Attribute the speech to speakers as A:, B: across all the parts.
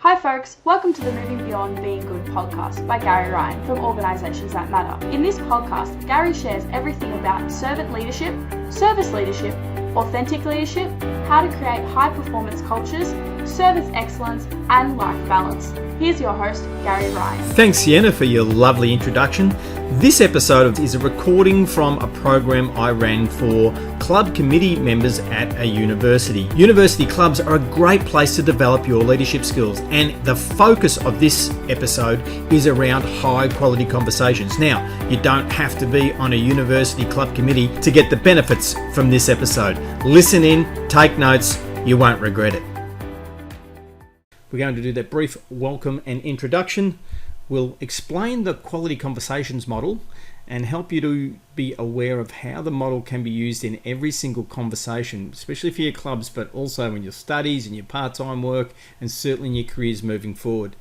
A: Hi folks, welcome to the Moving Beyond Being Good podcast by Gary Ryan from Organisations That Matter. In this podcast, Gary shares everything about servant leadership, service leadership, authentic leadership, how to create high performance cultures, service excellence and life balance. Here's your host, Gary Ryan.
B: Thanks Sienna for your lovely introduction. This episode is a recording from a program I ran for club committee members at a university. University clubs are a great place to develop your leadership skills, and the focus of this episode is around high quality conversations. Now, you don't have to be on a university club committee to get the benefits from this episode. Listen in, take notes, you won't regret it. We're going to do that brief welcome and introduction. We'll explain the quality conversations model and help you to be aware of how the model can be used in every single conversation, especially for your clubs, but also in your studies and your part-time work, and certainly in your careers moving forward.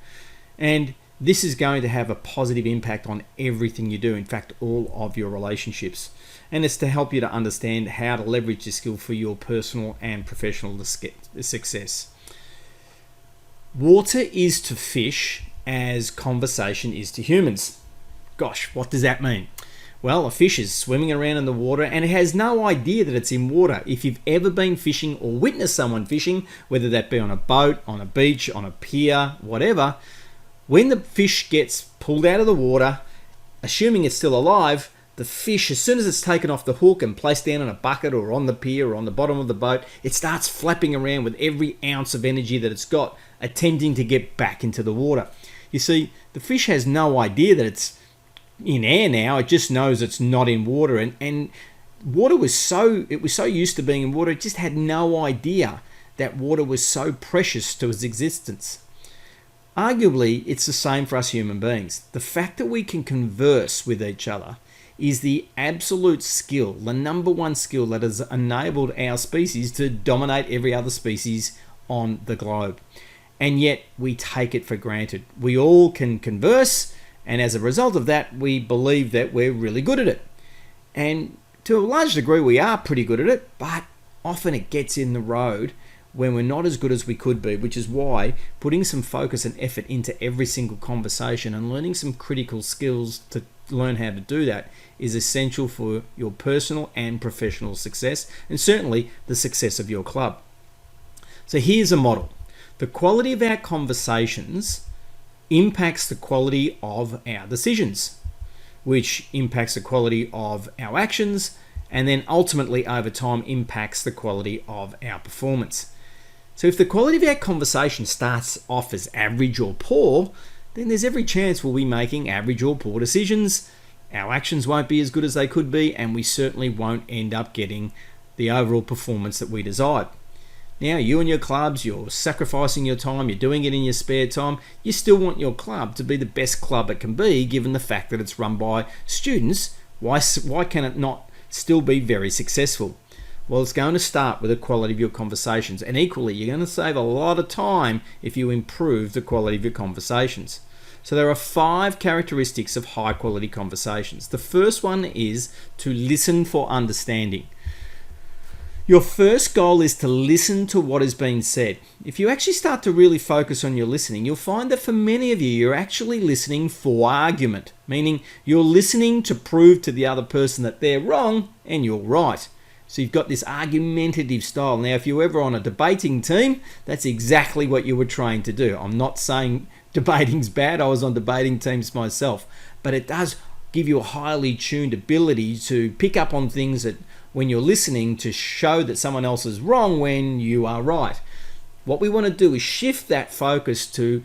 B: And this is going to have a positive impact on everything you do, in fact, all of your relationships. And it's to help you to understand how to leverage this skill for your personal and professional success. Water is to fish as conversation is to humans. Gosh, what does that mean? Well, a fish is swimming around in the water and it has no idea that it's in water. If you've ever been fishing or witnessed someone fishing, whether that be on a boat, on a beach, on a pier, whatever, when the fish gets pulled out of the water, assuming it's still alive, the fish, as soon as it's taken off the hook and placed down in a bucket or on the pier or on the bottom of the boat, it starts flapping around with every ounce of energy that it's got, attempting to get back into the water. You see, the fish has no idea that it's in air now. It just knows it's not in water. And water was so used to being in water, it just had no idea that water was so precious to its existence. Arguably, it's the same for us human beings. The fact that we can converse with each other is the absolute skill, the number one skill that has enabled our species to dominate every other species on the globe. And yet we take it for granted. We all can converse, and as a result of that, we believe that we're really good at it. And to a large degree, we are pretty good at it, but often it gets in the road when we're not as good as we could be, which is why putting some focus and effort into every single conversation and learning some critical skills to learn how to do that is essential for your personal and professional success, and certainly the success of your club. So here's a model. The quality of our conversations impacts the quality of our decisions, which impacts the quality of our actions, and then ultimately over time impacts the quality of our performance. So if the quality of our conversation starts off as average or poor, then there's every chance we'll be making average or poor decisions. Our actions won't be as good as they could be, and we certainly won't end up getting the overall performance that we desired. Now, you and your clubs, you're sacrificing your time, you're doing it in your spare time. You still want your club to be the best club it can be, given the fact that it's run by students. Why can it not still be very successful? Well, it's going to start with the quality of your conversations, and equally, you're going to save a lot of time if you improve the quality of your conversations. So there are 5 characteristics of high quality conversations. The first one is to listen for understanding. Your first goal is to listen to what is being said. If you actually start to really focus on your listening, you'll find that for many of you, you're actually listening for argument, meaning you're listening to prove to the other person that they're wrong and you're right. So you've got this argumentative style. Now, if you're ever on a debating team, that's exactly what you were trained to do. I'm not saying debating's bad. I was on debating teams myself, but it does give you a highly tuned ability to pick up on things that when you're listening to show that someone else is wrong when you are right. What we want to do is shift that focus to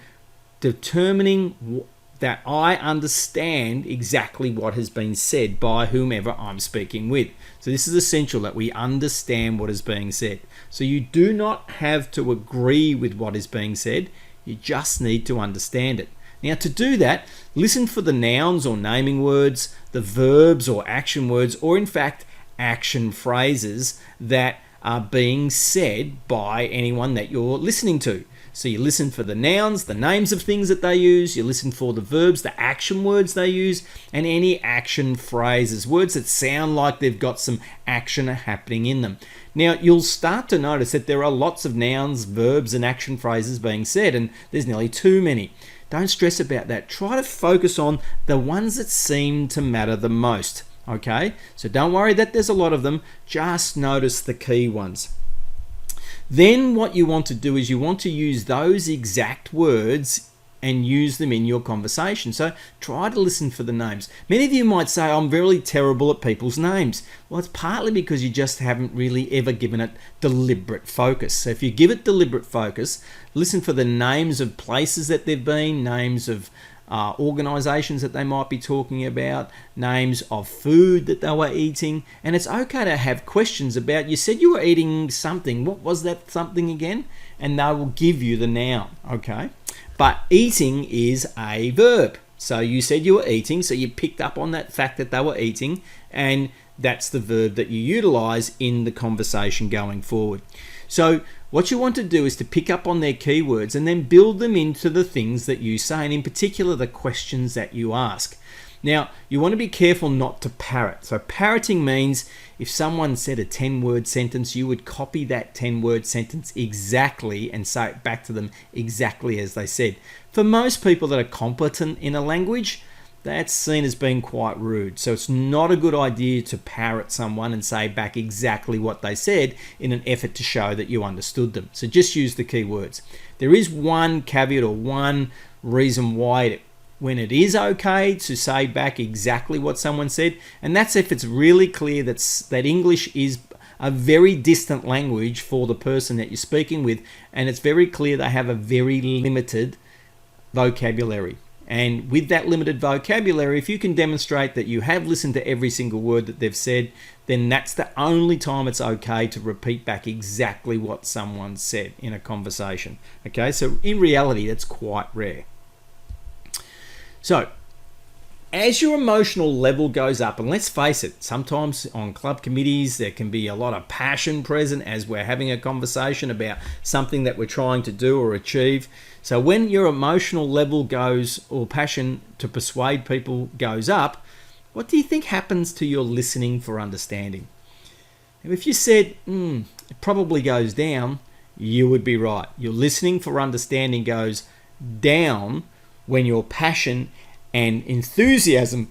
B: determining that I understand exactly what has been said by whomever I'm speaking with. So this is essential that we understand what is being said. So you do not have to agree with what is being said. You just need to understand it. Now, to do that, listen for the nouns or naming words, the verbs or action words, or in fact, action phrases that are being said by anyone that you're listening to. So you listen for the nouns, the names of things that they use, you listen for the verbs, the action words they use, and any action phrases, words that sound like they've got some action happening in them. Now, you'll start to notice that there are lots of nouns, verbs, and action phrases being said, and there's nearly too many. Don't stress about that. Try to focus on the ones that seem to matter the most. Okay? So don't worry that there's a lot of them. Just notice the key ones. Then what you want to do is you want to use those exact words and use them in your conversation. So try to listen for the names. Many of you might say, I'm very terrible at people's names. Well, it's partly because you just haven't really ever given it deliberate focus. So if you give it deliberate focus, listen for the names of places that they've been, names of organizations that they might be talking about, names of food that they were eating. And it's okay to have questions about, you said you were eating something. What was that something again? And they will give you the noun, okay? But eating is a verb. So you said you were eating, so you picked up on that fact that they were eating, and that's the verb that you utilize in the conversation going forward. So what you want to do is to pick up on their keywords and then build them into the things that you say, and in particular the questions that you ask. Now, you want to be careful not to parrot. So parroting means if someone said a 10-word sentence, you would copy that 10-word sentence exactly and say it back to them exactly as they said. For most people that are competent in a language, that's seen as being quite rude. So it's not a good idea to parrot someone and say back exactly what they said in an effort to show that you understood them. So just use the key words. There is one caveat or one reason why when it is okay to say back exactly what someone said, and that's if it's really clear that English is a very distant language for the person that you're speaking with, and it's very clear they have a very limited vocabulary. And with that limited vocabulary, if you can demonstrate that you have listened to every single word that they've said, then that's the only time it's okay to repeat back exactly what someone said in a conversation. Okay, so in reality, that's quite rare. So, as your emotional level goes up, and let's face it, sometimes on club committees there can be a lot of passion present as we're having a conversation about something that we're trying to do or achieve. So when your emotional level goes, or passion to persuade people goes up, what do you think happens to your listening for understanding? Now, if you said, it probably goes down, you would be right. Your listening for understanding goes down when your passion and enthusiasm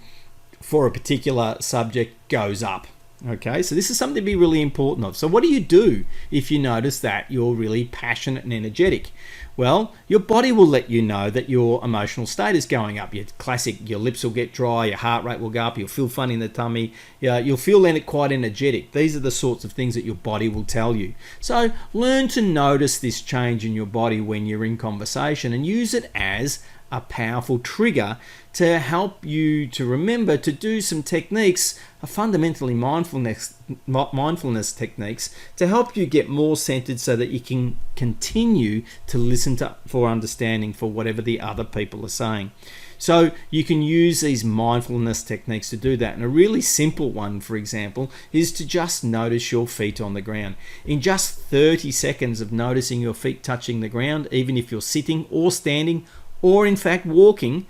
B: for a particular subject goes up. Okay, so this is something to be really important of. So what do you do if you notice that you're really passionate and energetic? Well, your body will let you know that your emotional state is going up. Your classic, your lips will get dry, your heart rate will go up, you'll feel funny in the tummy, you'll feel quite energetic. These are the sorts of things that your body will tell you. So learn to notice this change in your body when you're in conversation and use it as a powerful trigger to help you to remember to do some techniques, fundamentally mindfulness techniques, to help you get more centered so that you can continue to listen for understanding for whatever the other people are saying. So you can use these mindfulness techniques to do that. And a really simple one, for example, is to just notice your feet on the ground. In just 30 seconds of noticing your feet touching the ground, even if you're sitting or standing or in fact walking,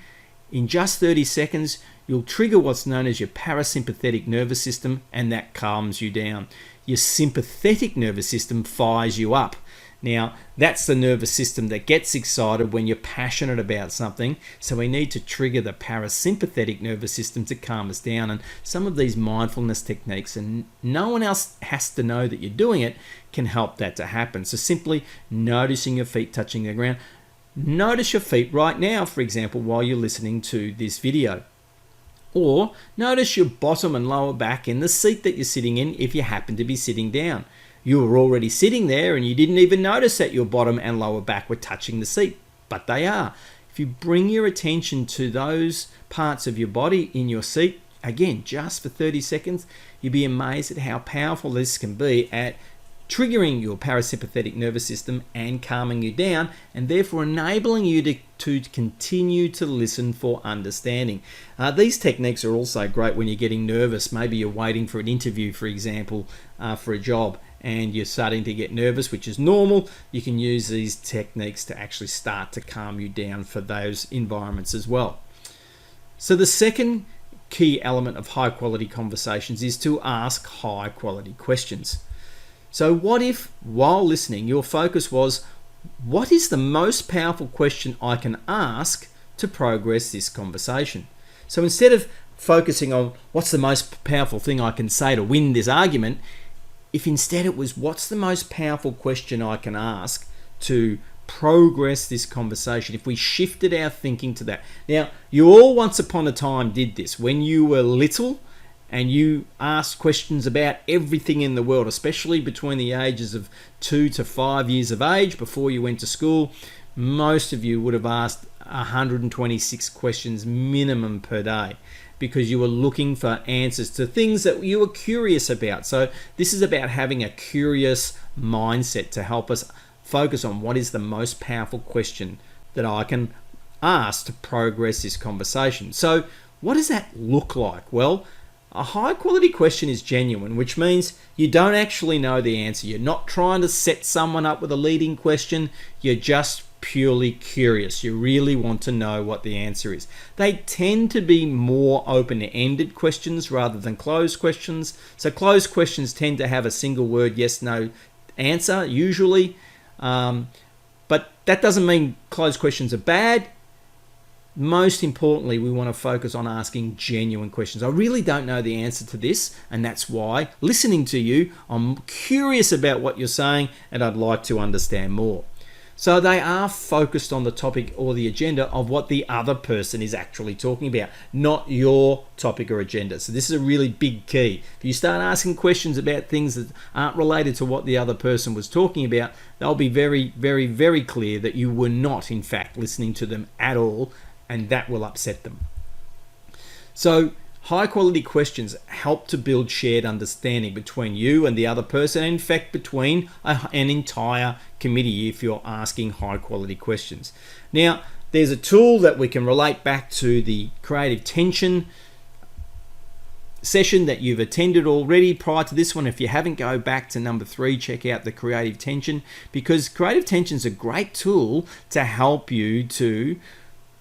B: in just 30 seconds, you'll trigger what's known as your parasympathetic nervous system, and that calms you down. Your sympathetic nervous system fires you up. Now, that's the nervous system that gets excited when you're passionate about something, so we need to trigger the parasympathetic nervous system to calm us down. And some of these mindfulness techniques, and no one else has to know that you're doing it, can help that to happen. So simply noticing your feet touching the ground. Notice your feet right now, for example, while you're listening to this video. Or notice your bottom and lower back in the seat that you're sitting in if you happen to be sitting down. You were already sitting there and you didn't even notice that your bottom and lower back were touching the seat, but they are. If you bring your attention to those parts of your body in your seat, again, just for 30 seconds, you'd be amazed at how powerful this can be at triggering your parasympathetic nervous system and calming you down, and therefore enabling you to continue to listen for understanding. These techniques are also great when you're getting nervous. Maybe you're waiting for an interview, for example, for a job, and you're starting to get nervous, which is normal, you can use these techniques to actually start to calm you down for those environments as well. So the second key element of high quality conversations is to ask high quality questions. So what if, while listening, your focus was, what is the most powerful question I can ask to progress this conversation? So instead of focusing on what's the most powerful thing I can say to win this argument, if instead it was, what's the most powerful question I can ask to progress this conversation, if we shifted our thinking to that. Now, you all once upon a time did this when you were little and you asked questions about everything in the world, especially between the ages of 2 to 5 years of age before you went to school. Most of you would have asked 126 questions minimum per day, because you were looking for answers to things that you were curious about. So this is about having a curious mindset to help us focus on what is the most powerful question that I can ask to progress this conversation. So what does that look like? Well, a high quality question is genuine, which means you don't actually know the answer. You're not trying to set someone up with a leading question. You're just purely curious. You really want to know what the answer is. They tend to be more open-ended questions rather than closed questions. So closed questions tend to have a single word yes, no answer usually. But that doesn't mean closed questions are bad. Most importantly, we want to focus on asking genuine questions. I really don't know the answer to this, and that's why, listening to you, I'm curious about what you're saying and I'd like to understand more. So they are focused on the topic or the agenda of what the other person is actually talking about, not your topic or agenda. So this is a really big key. If you start asking questions about things that aren't related to what the other person was talking about, they'll be very, very, very clear that you were not, in fact, listening to them at all, and that will upset them. So high quality questions help to build shared understanding between you and the other person, and in fact between an entire committee if you're asking high quality questions. Now, there's a tool that we can relate back to the creative tension session that you've attended already prior to this one. If you haven't, go back to number 3, check out the creative tension, because creative tension is a great tool to help you to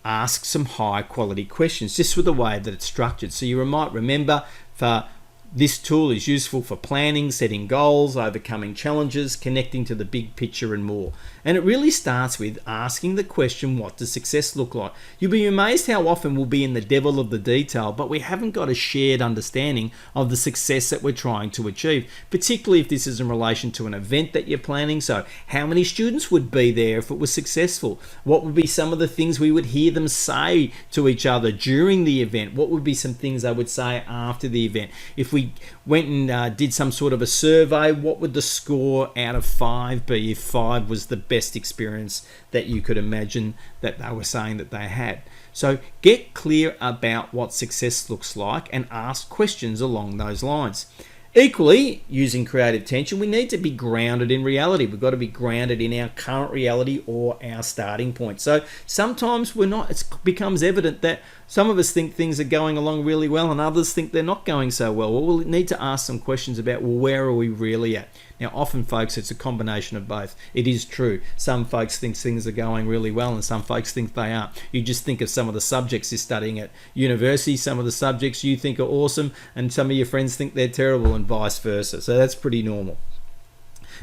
B: ask some high quality questions just with the way that it's structured. So you might remember, for this tool is useful for planning, setting goals, overcoming challenges, connecting to the big picture and more. And it really starts with asking the question, what does success look like? You'll be amazed how often we'll be in the devil of the detail, but we haven't got a shared understanding of the success that we're trying to achieve, particularly if this is in relation to an event that you're planning. So how many students would be there if it was successful? What would be some of the things we would hear them say to each other during the event? What would be some things they would say after the event? If we went and did some sort of a survey, what would the score out of 5 be if 5 was the best experience that you could imagine that they were saying that they had? So get clear about what success looks like and ask questions along those lines. Equally, using creative tension, we need to be grounded in reality. We've got to be grounded in our current reality or our starting point. So sometimes we're not, it becomes evident that some of us think things are going along really well and others think they're not going so well. Well, we'll need to ask some questions about, well, where are we really at? Now, often, folks, it's a combination of both. It is true. Some folks think things are going really well and some folks think they aren't. You just think of some of the subjects you're studying at university, some of the subjects you think are awesome, and some of your friends think they're terrible, and vice versa. So that's pretty normal.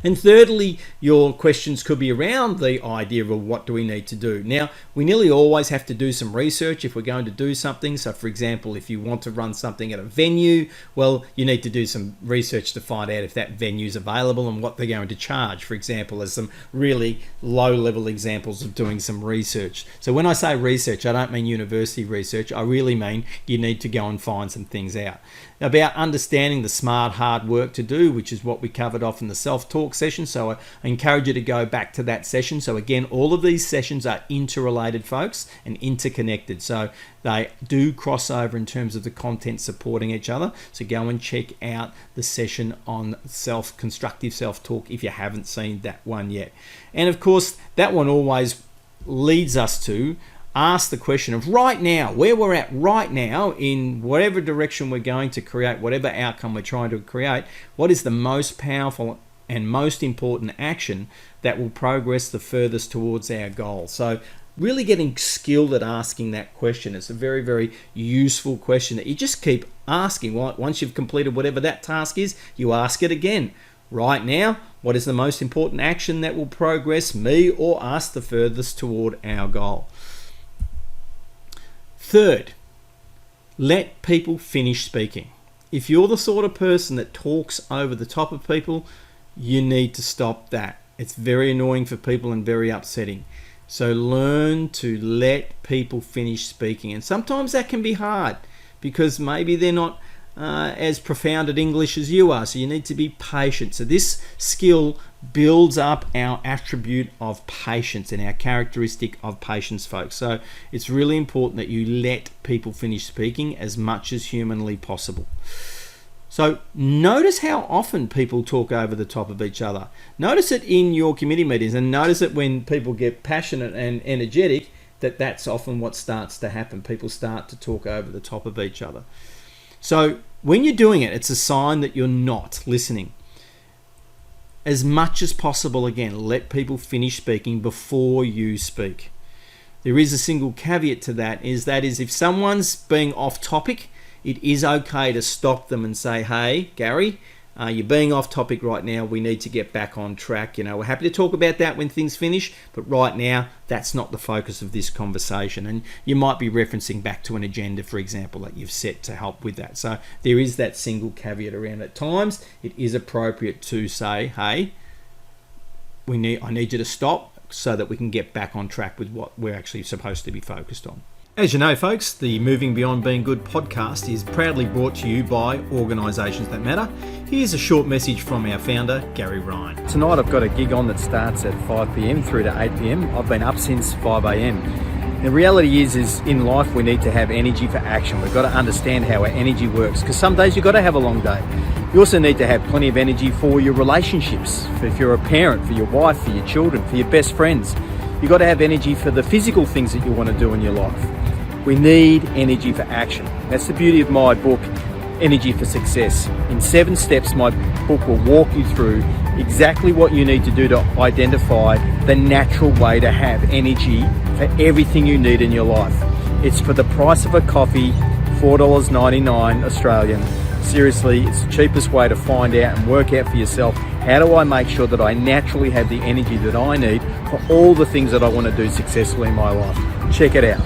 B: And thirdly, your questions could be around the idea of what do we need to do. Now, we nearly always have to do some research if we're going to do something. So for example, if you want to run something at a venue, well, you need to do some research to find out if that venue is available and what they're going to charge, for example, as some really low-level examples of doing some research. So when I say research, I don't mean university research. I really mean you need to go and find some things out. About understanding the smart, hard work to do, which is what we covered off in the self-talk session. So I encourage you to go back to that session. So again, all of these sessions are interrelated, folks, and interconnected. So they do cross over in terms of the content supporting each other. So go and check out the session on constructive self-talk if you haven't seen that one yet. And of course, that one always leads us to ask the question of right now, where we're at right now in whatever direction we're going to create, whatever outcome we're trying to create, what is the most powerful and most important action that will progress the furthest towards our goal. So really getting skilled at asking that question. It's a very, very useful question that you just keep asking. Once you've completed whatever that task is, you ask it again. Right now, what is the most important action that will progress me or us the furthest toward our goal? Third, let people finish speaking. If you're the sort of person that talks over the top of people, you need to stop that. It's very annoying for people and very upsetting. So learn to let people finish speaking. And sometimes that can be hard because maybe they're not as profound at English as you are. So you need to be patient. So this skill builds up our attribute of patience and our characteristic of patience, folks. So it's really important that you let people finish speaking as much as humanly possible. So notice how often people talk over the top of each other. Notice it in your committee meetings, and notice it when people get passionate and energetic, that's often what starts to happen. People start to talk over the top of each other. So when you're doing it, it's a sign that you're not listening. As much as possible, again, let people finish speaking before you speak. There is a single caveat to that is if someone's being off topic, it is okay to stop them and say, hey, Gary, you're being off topic right now. We need to get back on track. We're happy to talk about that when things finish, but right now, that's not the focus of this conversation. And you might be referencing back to an agenda, for example, that you've set to help with that. So there is that single caveat around. At times, it is appropriate to say, hey, I need you to stop so that we can get back on track with what we're actually supposed to be focused on. As you know, folks, the Moving Beyond Being Good podcast is proudly brought to you by Organisations That Matter. Here's a short message from our founder, Gary Ryan. Tonight I've got a gig on that starts at 5 p.m. through to 8 p.m. I've been up since 5 a.m. The reality is in life we need to have energy for action. We've got to understand how our energy works, because some days you've got to have a long day. You also need to have plenty of energy for your relationships, if you're a parent, for your wife, for your children, for your best friends. You've got to have energy for the physical things that you want to do in your life. We need energy for action. That's the beauty of my book, Energy for Success. In 7 steps, my book will walk you through exactly what you need to do to identify the natural way to have energy for everything you need in your life. It's for the price of a coffee, $4.99 Australian. Seriously, it's the cheapest way to find out and work out for yourself, how do I make sure that I naturally have the energy that I need for all the things that I want to do successfully in my life. Check it out.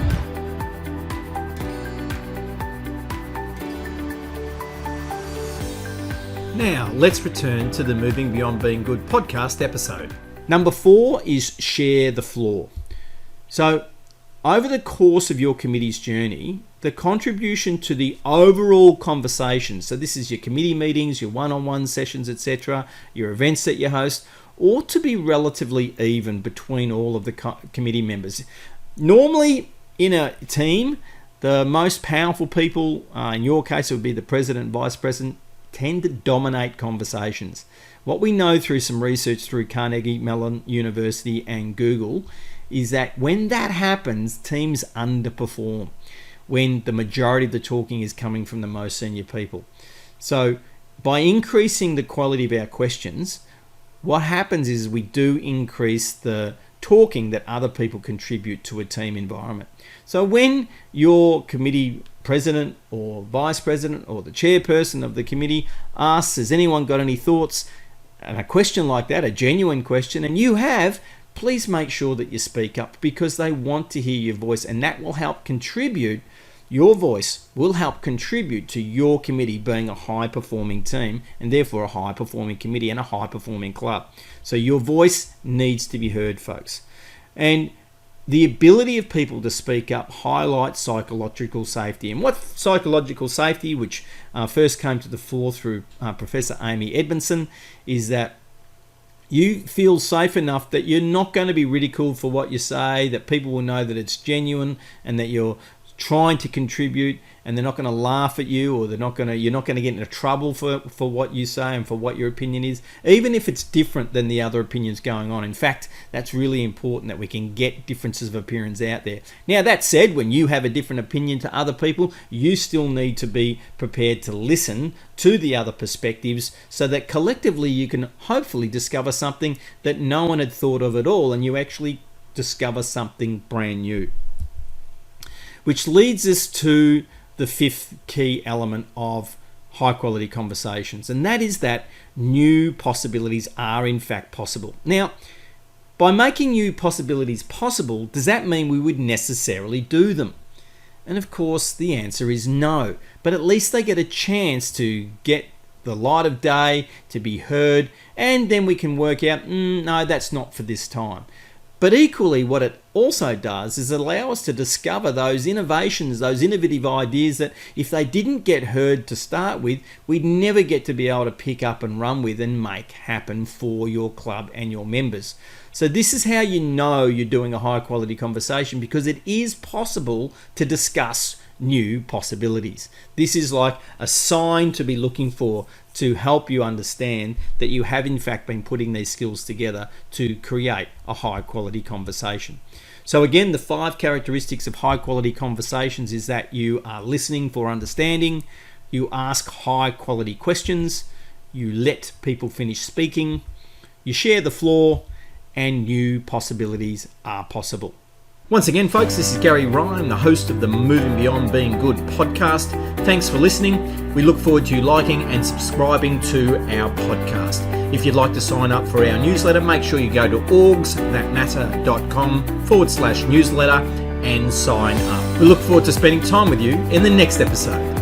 B: Now, let's return to the Moving Beyond Being Good podcast episode. Number 4 is share the floor. So, over the course of your committee's journey, the contribution to the overall conversation, so this is your committee meetings, your one-on-one sessions, etc., your events that you host, ought to be relatively even between all of the committee members. Normally, in a team, the most powerful people, in your case it would be the president and vice president, tend to dominate conversations. What we know through some research through Carnegie Mellon University and Google is that when that happens, teams underperform when the majority of the talking is coming from the most senior people. So by increasing the quality of our questions, what happens is we do increase the talking that other people contribute to a team environment. So when your committee president or vice president or the chairperson of the committee asks, has anyone got any thoughts? And a question like that, a genuine question, and you have, please make sure that you speak up, because they want to hear your voice, and that will help contribute. Your voice will help contribute to your committee being a high-performing team, and therefore a high-performing committee and a high-performing club. So your voice needs to be heard, folks. And the ability of people to speak up highlights psychological safety. And what psychological safety, which first came to the fore through Professor Amy Edmondson, is that you feel safe enough that you're not going to be ridiculed for what you say, that people will know that it's genuine and that you're trying to contribute, and they're not going to laugh at you, or you're not going to get into trouble for what you say and for what your opinion is, even if it's different than the other opinions going on. In fact, that's really important, that we can get differences of opinions out there. Now, that said, when you have a different opinion to other people, you still need to be prepared to listen to the other perspectives, so that collectively you can hopefully discover something that no one had thought of at all, and you actually discover something brand new. Which leads us to the fifth key element of high quality conversations, and that is that new possibilities are in fact possible. Now, by making new possibilities possible, does that mean we would necessarily do them? And of course, the answer is no, but at least they get a chance to get the light of day, to be heard, and then we can work out, no, that's not for this time. But equally, what it also does is allow us to discover those innovations, those innovative ideas that if they didn't get heard to start with, we'd never get to be able to pick up and run with and make happen for your club and your members. So this is how you know you're doing a high quality conversation, because it is possible to discuss new possibilities. This is like a sign to be looking for to help you understand that you have in fact been putting these skills together to create a high quality conversation. So again, the 5 characteristics of high quality conversations is that you are listening for understanding, you ask high quality questions, you let people finish speaking, you share the floor, and new possibilities are possible. Once again, folks, this is Gary Ryan, the host of the Moving Beyond Being Good podcast. Thanks for listening. We look forward to you liking and subscribing to our podcast. If you'd like to sign up for our newsletter, make sure you go to orgsthatmatter.com/newsletter and sign up. We look forward to spending time with you in the next episode.